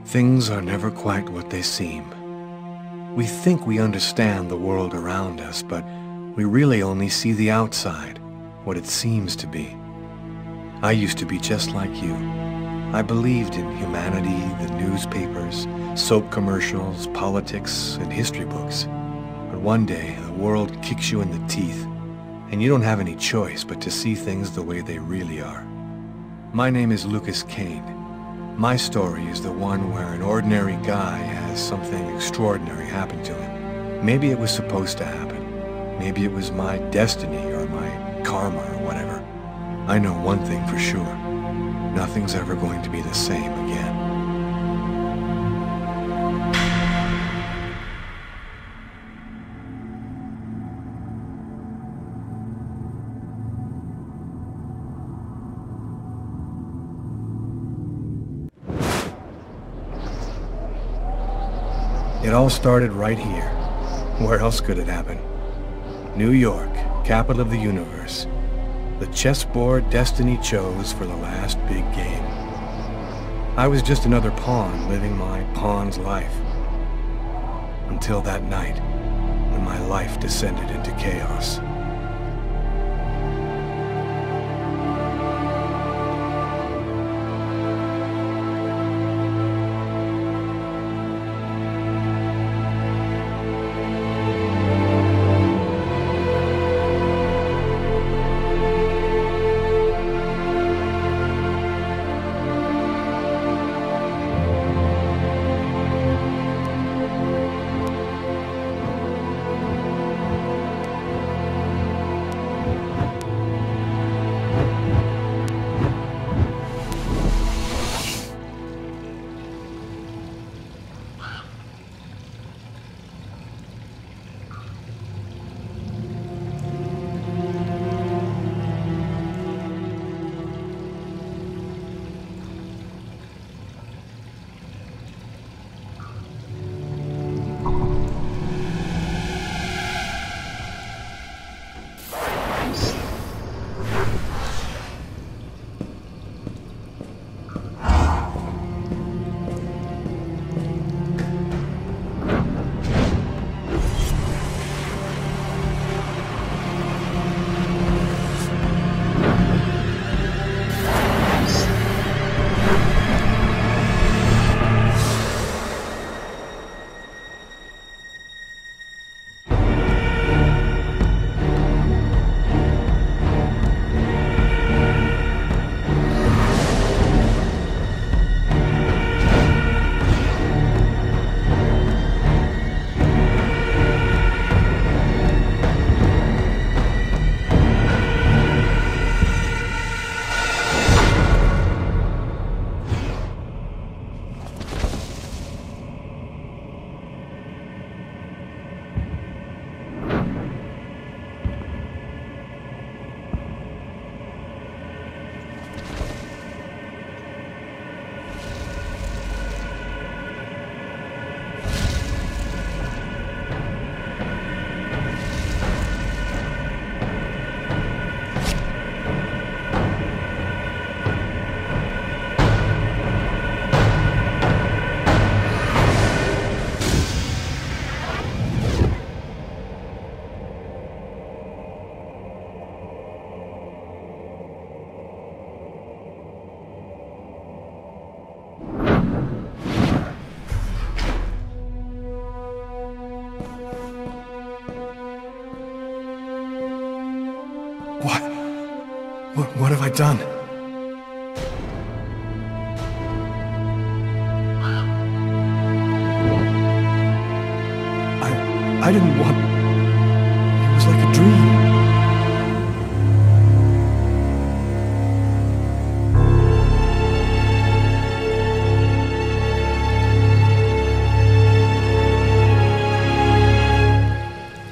Things are never quite what they seem. We think we understand the world around us, but we really only see the outside, what it seems to be. I used to be just like you. I believed in humanity, the newspapers, soap commercials, politics, and history books. But one day, the world kicks you in the teeth, and you don't have any choice but to see things the way they really are. My name is Lucas Kane. My story is the one where an ordinary guy has something extraordinary happen to him. Maybe it was supposed to happen. Maybe it was my destiny or my karma or whatever. I know one thing for sure. Nothing's ever going to be the same again. It all started right here. Where else could it happen? New York, capital of the universe. The chessboard destiny chose for the last big game. I was just another pawn living my pawn's life. Until that night, when my life descended into chaos. What have I done? I didn't want... It was like a dream.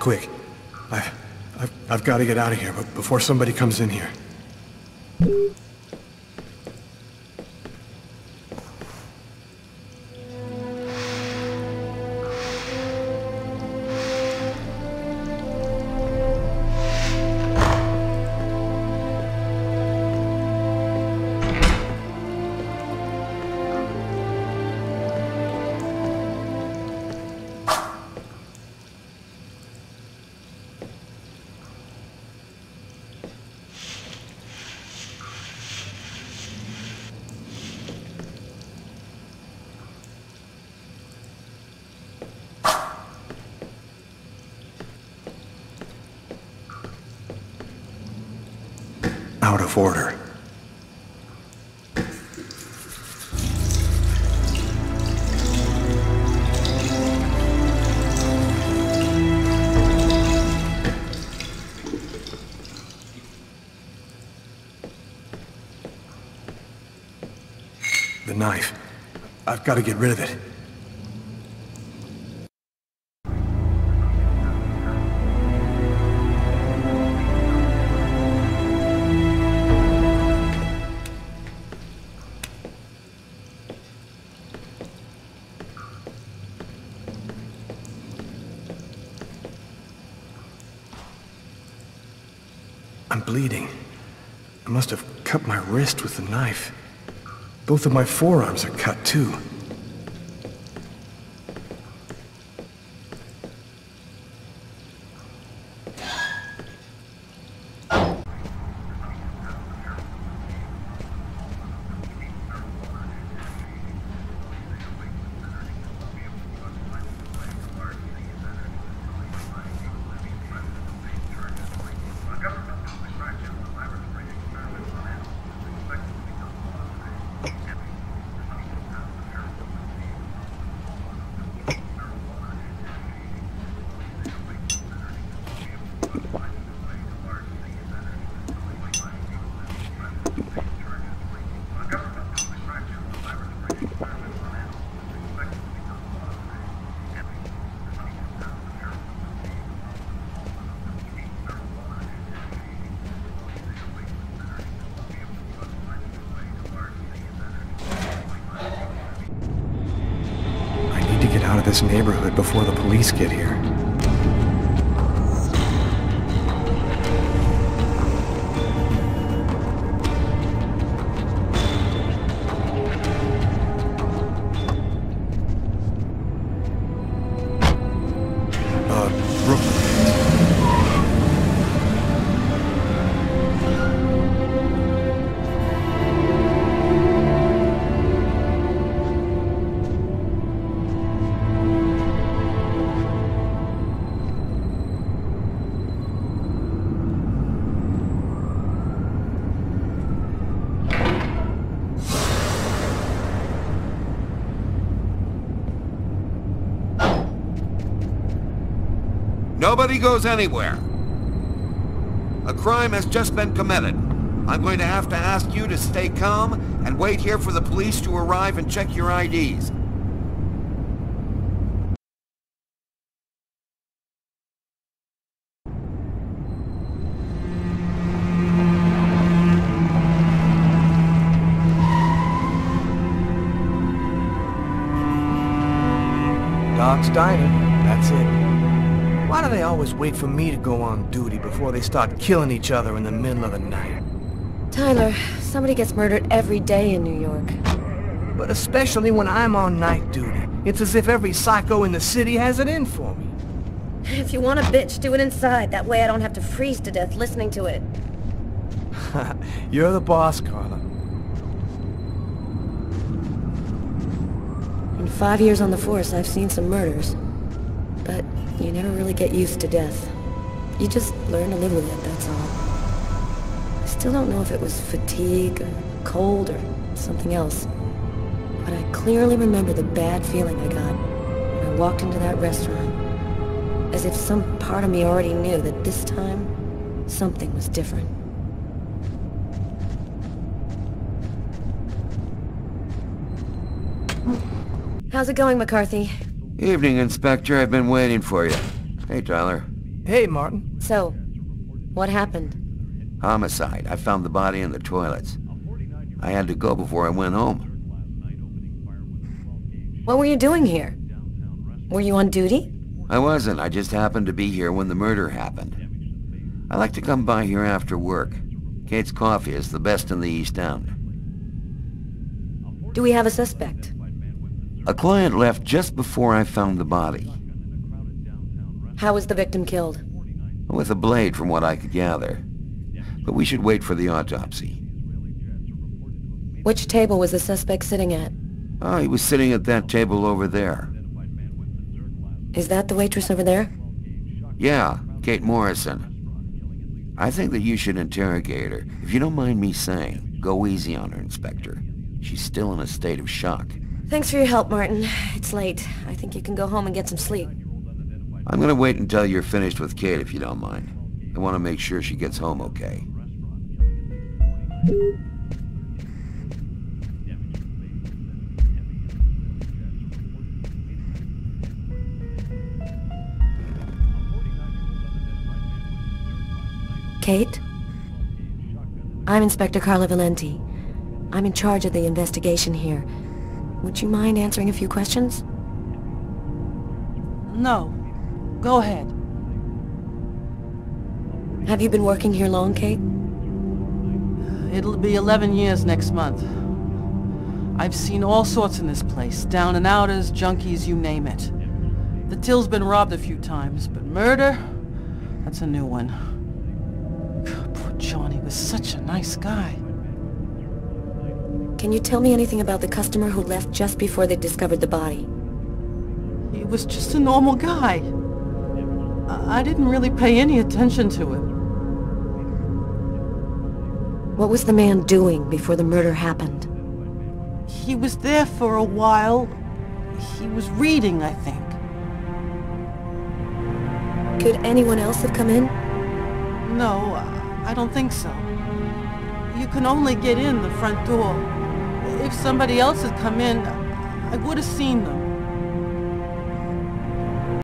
Quick. I've got to get out of here, but before somebody comes in here. out of order. The knife. I've got to get rid of it. I'm bleeding. I must have cut my wrist with the knife. Both of my forearms are cut, too. Get out of this neighborhood before the police get here. Nobody goes anywhere. A crime has just been committed. I'm going to have to ask you to stay calm and wait here for the police to arrive and check your IDs. Doc's Diner, that's it. Why do they always wait for me to go on duty before they start killing each other in the middle of the night? Tyler, somebody gets murdered every day in New York. But especially when I'm on night duty. It's as if every psycho in the city has it in for me. If you want a bitch, do it inside. That way I don't have to freeze to death listening to it. You're the boss, Carla. In 5 years on the force, I've seen some murders. But you never really get used to death. You just learn to live with it, that's all. I still don't know if it was fatigue, or cold, or something else. But I clearly remember the bad feeling I got when I walked into that restaurant. As if some part of me already knew that this time, something was different. How's it going, McCarthy? Evening, Inspector. I've been waiting for you. Hey, Tyler. Hey, Martin. So, what happened? Homicide. I found the body in the toilets. I had to go before I went home. What were you doing here? Were you on duty? I wasn't. I just happened to be here when the murder happened. I like to come by here after work. Kate's Coffee is the best in the East End. Do we have a suspect? A client left just before I found the body. How was the victim killed? With a blade, from what I could gather. But we should wait for the autopsy. Which table was the suspect sitting at? Oh, he was sitting at that table over there. Is that the waitress over there? Yeah, Kate Morrison. I think that you should interrogate her. If you don't mind me saying, go easy on her, Inspector. She's still in a state of shock. Thanks for your help, Martin. It's late. I think you can go home and get some sleep. I'm gonna wait until you're finished with Kate, if you don't mind. I want to make sure she gets home okay. Kate? I'm Inspector Carla Valenti. I'm in charge of the investigation here. Would you mind answering a few questions? No. Go ahead. Have you been working here long, Kate? It'll be 11 years next month. I've seen all sorts in this place. Down and outers, junkies, you name it. The till's been robbed a few times, but murder? That's a new one. Poor Johnny was such a nice guy. Can you tell me anything about the customer who left just before they discovered the body? He was just a normal guy. I didn't really pay any attention to him. What was the man doing before the murder happened? He was there for a while. He was reading, I think. Could anyone else have come in? No, I don't think so. You can only get in the front door. If somebody else had come in, I would have seen them.